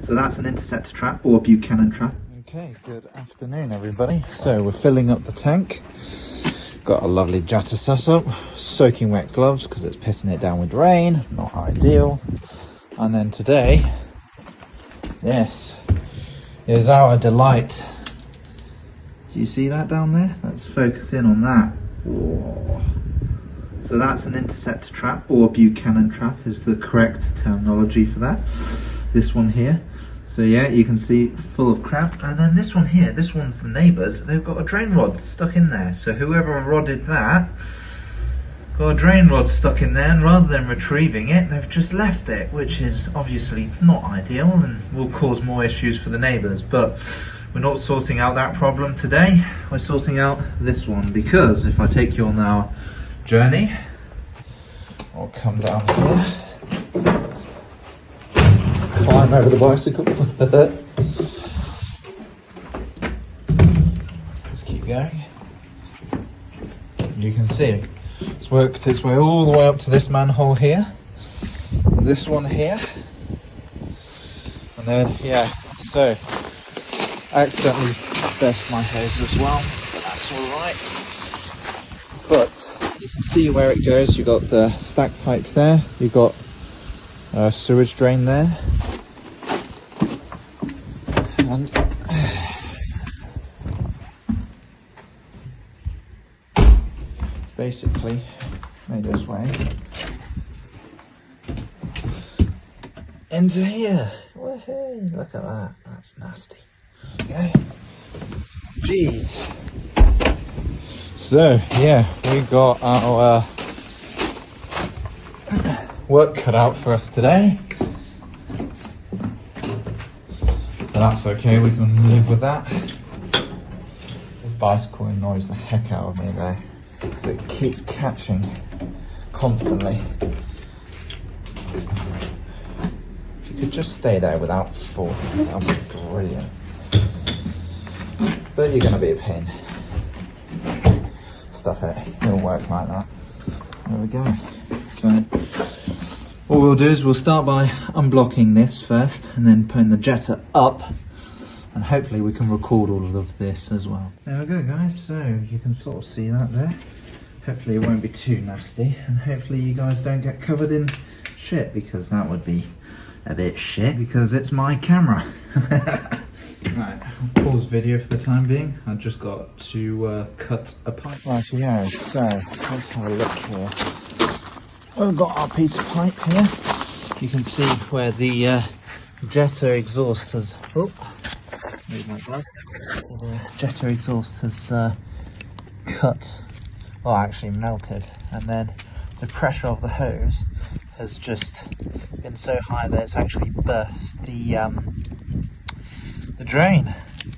So that's an interceptor trap or Buchanan trap. Okay, good afternoon everybody. So we're filling up the tank. Got a lovely jetter setup, soaking wet gloves because it's pissing it down with rain, not ideal. And then today, yes, is our delight. Do you see that down there? Let's focus in on that. Whoa. So that's an interceptor trap or Buchanan trap is the correct terminology for that. This one here. So yeah, you can see full of crap. And then this one here, this one's the neighbours. They've got a drain rod stuck in there. So whoever rodded that got a drain rod stuck in there, and rather than retrieving it, they've just left it, which is obviously not ideal and will cause more issues for the neighbours. But we're not sorting out that problem today. We're sorting out this one, because if I take you on our journey, I'll come down here. Climb over the bicycle. Let's keep going. You can see it's worked its way all the way up to this manhole here, this one here, and then yeah, so I accidentally burst my hose as well, but that's alright. But you can see where it goes. You've got the stack pipe there, you've got a sewage drain there, and it's basically made this way into here. Woohoo! Look at that, that's nasty. Okay, jeez. So yeah, we got our work cut out for us today. But that's okay, we can live with that. This bicycle annoys the heck out of me though, because it keeps catching constantly. If you could just stay there without falling, that would be brilliant. But you're going to be a pain. Stuff it, it'll work like that. There we go. So what we'll do is we'll start by unblocking this first and then putting the jetter up, and hopefully we can record all of this as well. There we go guys, so you can sort of see that there. Hopefully it won't be too nasty, and hopefully you guys don't get covered in shit, because that would be a bit shit because it's my camera. Right, I'll pause video for the time being. I've just got to cut a pipe. Right, yeah, so let's have a look here. We've got our piece of pipe here. You can see where the jetter exhaust has. Oh, move my glove. The jetter exhaust has cut, well, actually melted, and then the pressure of the hose has just been so high that it's actually burst the drain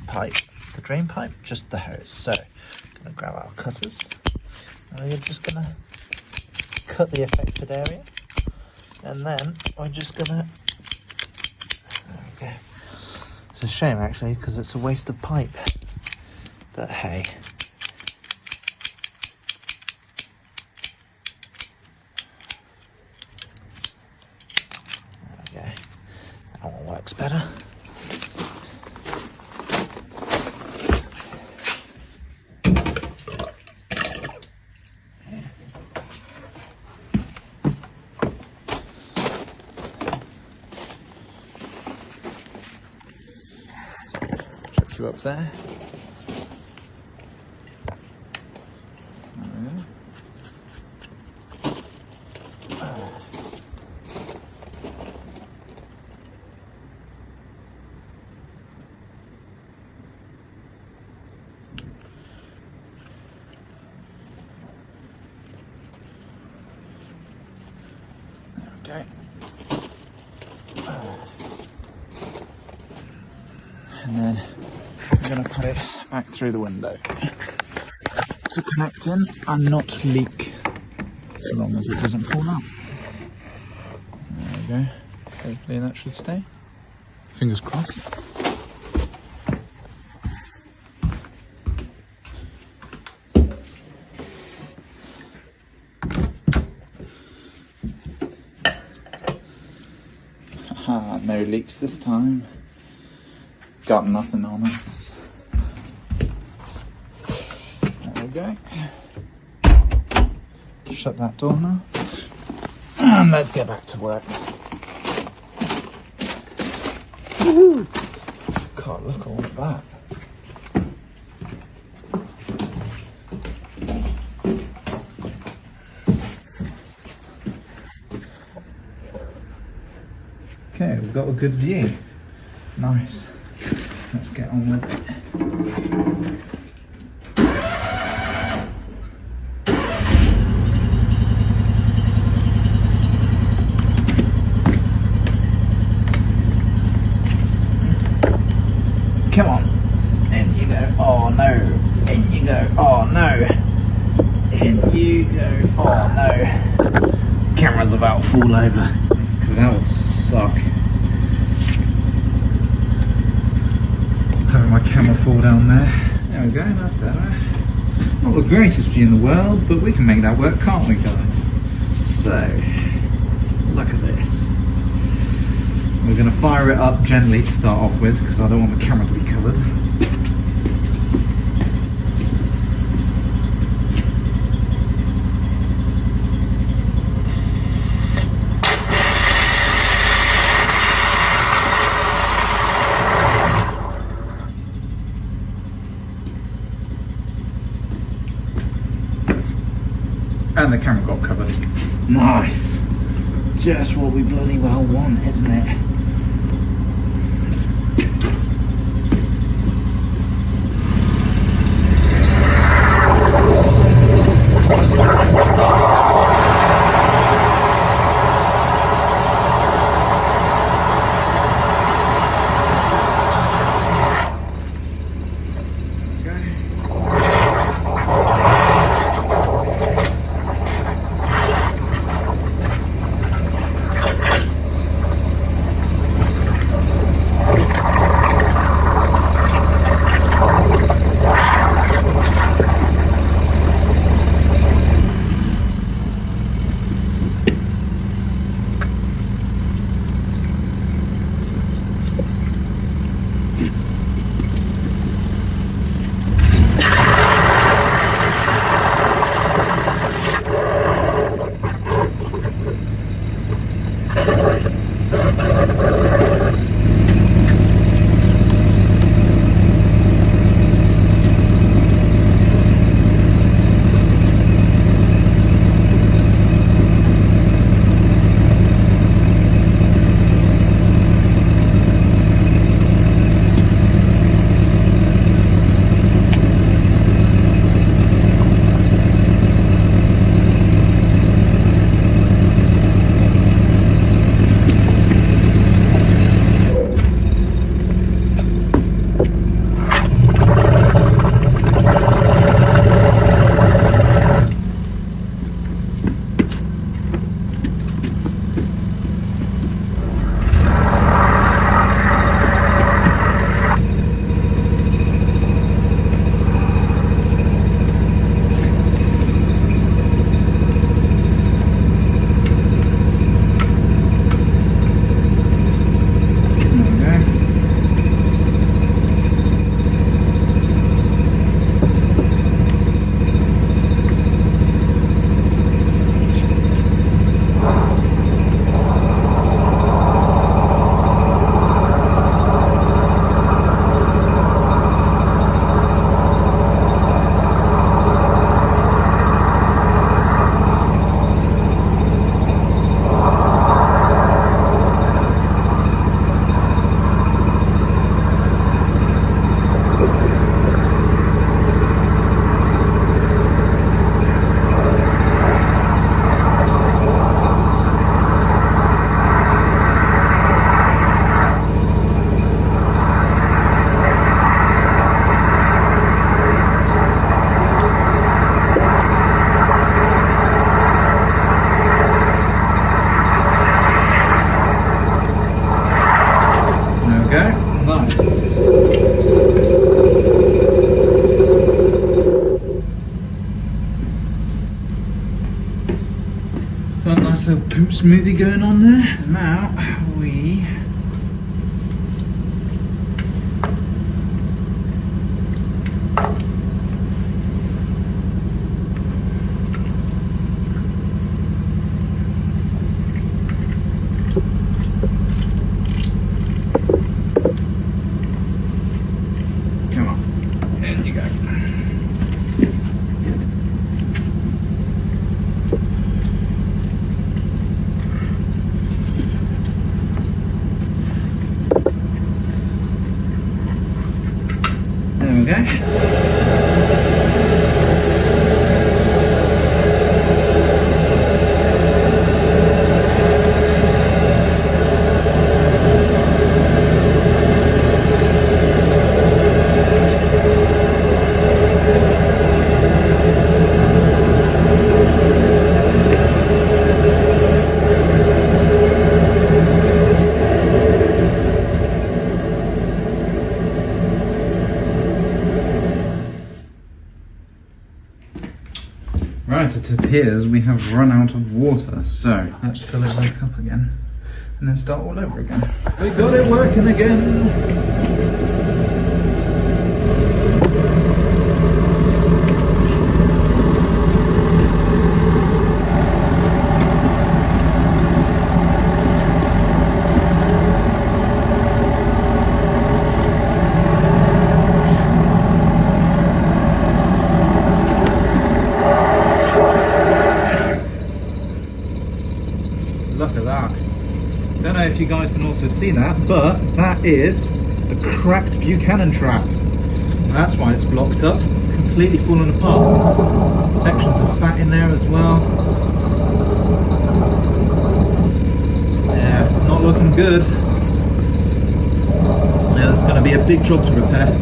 pipe. The drain pipe, just the hose. So, I'm gonna grab our cutters, and we're just gonna cut the affected area, and then we're just gonna, there we go. It's a shame actually, because it's a waste of pipe, but hey. There we go, that one works better. Up there. Okay. And then I'm going to put it back through the window to connect in and not leak, so long as it doesn't fall out. There we go. Hopefully that should stay. Fingers crossed. Haha, no leaks this time. got nothing on us. There we go. Shut that door now. And let's get back to work. Woohoo! God, look at all of that. Okay, we've got a good view. Nice. Let's get on with it. Come on. In you go. Oh no. In you go. Oh no. In you go. Oh no. Camera's about to fall over. Because that would suck. Having my camera fall down there. There we go, that's better. Not the greatest view in the world, but we can make that work, can't we, guys? So, look at this. We're going to fire it up gently to start off with, because I don't want the camera to be covered. And the camera got covered. Nice. Just what we bloody well want, isn't it? Nice little poop smoothie going on there. Now we go. Right, it appears we have run out of water, so let's fill it back up again and then start all over again. We got it working again! Look at that. Don't know if you guys can also see that, but that is a cracked Buchanan trap. And that's why it's blocked up. It's completely fallen apart. Sections of fat in there as well. Yeah, not looking good. Yeah, there's going to be a big job to repair.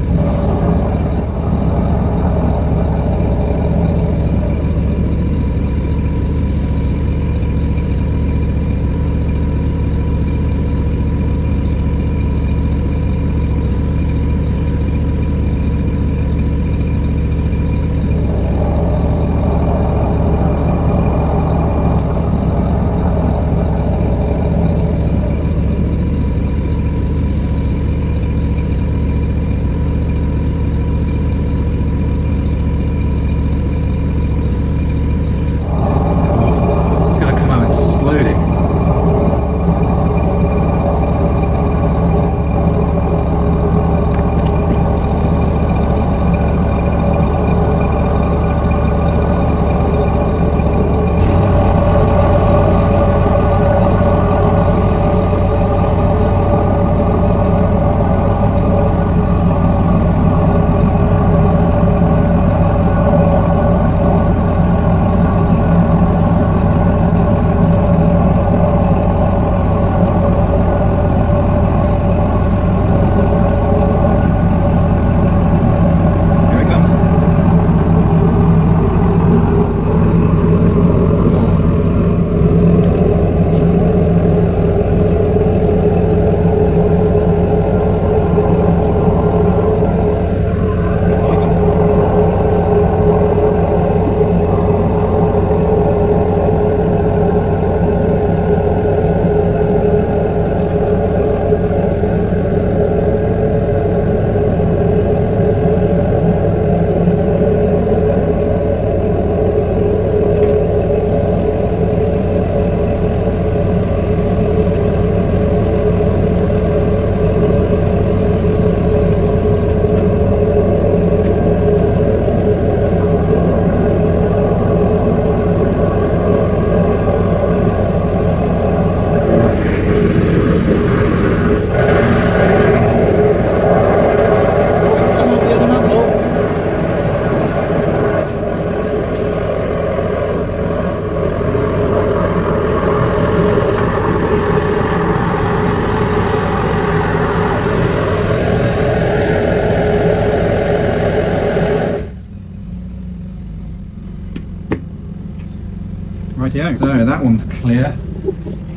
Rightio. So that one's clear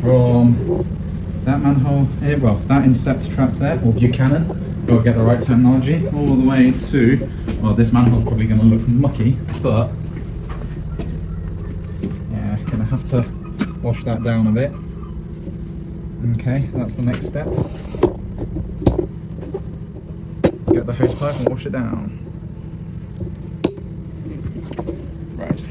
from that manhole here, well, that interceptor trap there, or Buchanan, got to get the right terminology, all the way to, well, this manhole's probably going to look mucky, but yeah, going to have to wash that down a bit. Okay, that's the next step. Get the hose pipe and wash it down. Right.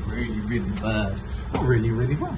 really, really bad. Really, really well.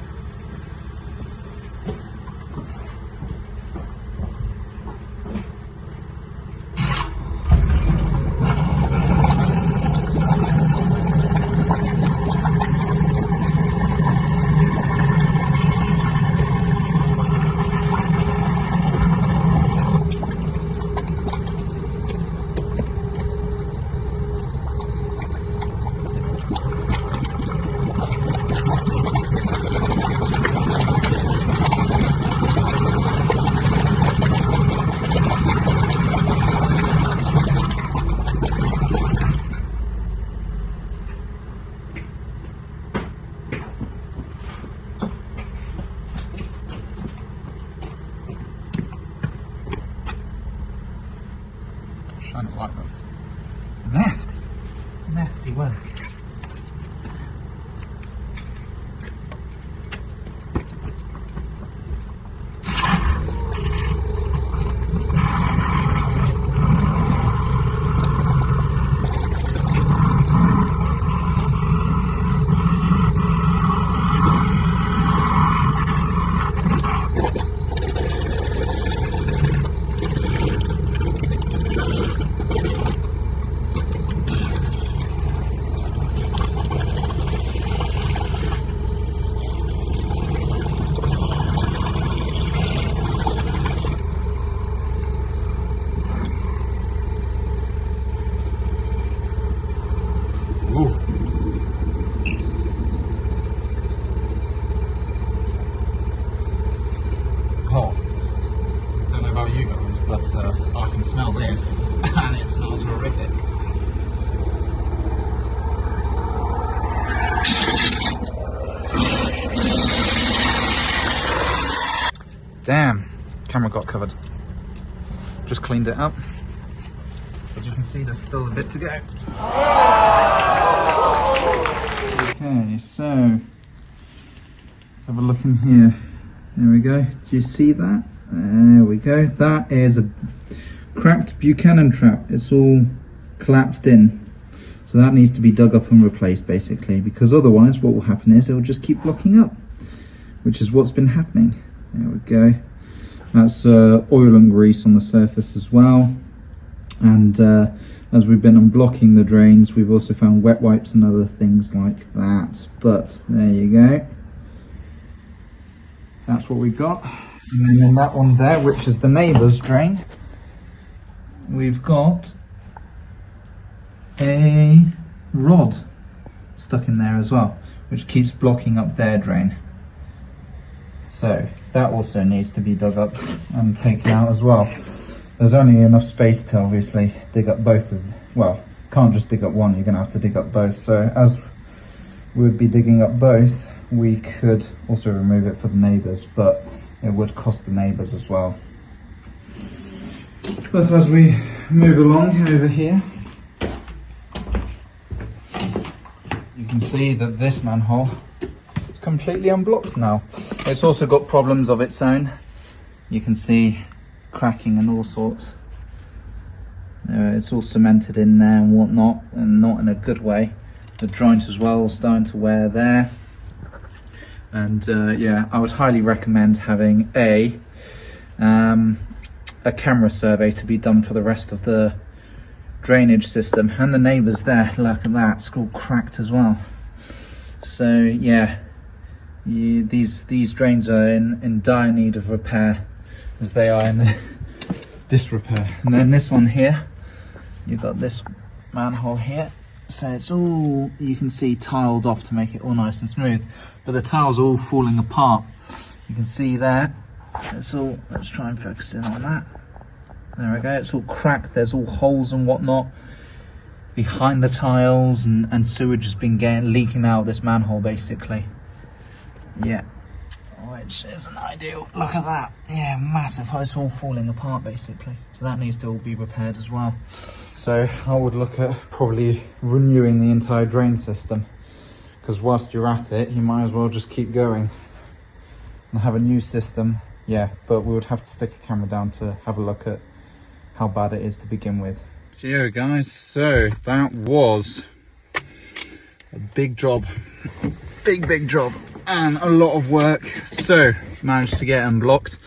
Shine it like this. Nasty, nasty work. I can smell this, and it smells horrific. Damn, camera got covered. Just cleaned it up. As you can see, there's still a bit to go. Okay, so let's have a look in here. There we go. Do you see that? There we go. That is a cracked Buchanan trap. It's all collapsed in. So that needs to be dug up and replaced basically, because otherwise what will happen is it will just keep blocking up, which is what's been happening. There we go. That's oil and grease on the surface as well. And as we've been unblocking the drains, we've also found wet wipes and other things like that. But there you go. That's what we got. And then in that one there, which is the neighbour's drain, we've got a rod stuck in there as well, which keeps blocking up their drain. So that also needs to be dug up and taken out as well. There's only enough space to obviously dig up both of them. Well, can't just dig up one, you're going to have to dig up both. So as we'd be digging up both, we could also remove it for the neighbours, but it would cost the neighbours as well. But as we move along over here, you can see that this manhole is completely unblocked now. It's also got problems of its own. You can see cracking and all sorts. It's all cemented in there and whatnot, and not in a good way. The joint as well is starting to wear there. And yeah, I would highly recommend having a camera survey to be done for the rest of the drainage system. And the neighbours there, look at that, it's all cracked as well. So yeah, these drains are in dire need of repair, as they are in disrepair. And then this one here, you've got this manhole here. So it's all, you can see, tiled off to make it all nice and smooth, but the tiles are all falling apart. You can see there, it's all, let's try and focus in on that. There we go, it's all cracked, there's all holes and whatnot behind the tiles, and sewage has been leaking out this manhole basically. Yeah, which isn't ideal. Look at that, yeah, massive, it's all falling apart basically. So that needs to all be repaired as well. So I would look at probably renewing the entire drain system, because whilst you're at it, you might as well just keep going and have a new system. Yeah, but we would have to stick a camera down to have a look at how bad it is to begin with. So yeah guys, so that was A big job, big job, and a lot of work. So managed to get unblocked,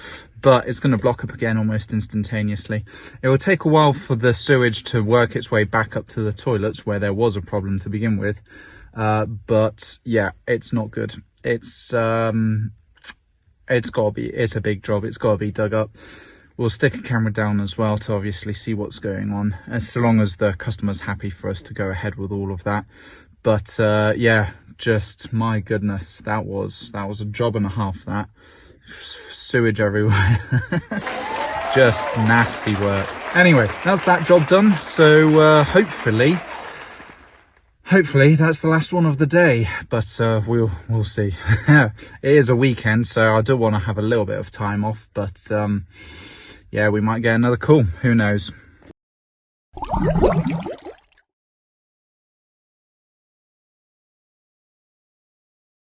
but it's going to block up again almost instantaneously. It will take a while for the sewage to work its way back up to the toilets where there was a problem to begin with, but yeah, it's not good. It's a big job. It's got to be dug up. We'll stick a camera down as well to obviously see what's going on, as long as the customer's happy for us to go ahead with all of that. But yeah, just my goodness, that was a job and a half. That sewage everywhere. Just nasty work. Anyway, that's that job done. So hopefully that's the last one of the day, but we'll see. It is a weekend, so I do want to have a little bit of time off, but yeah, we might get another call, who knows.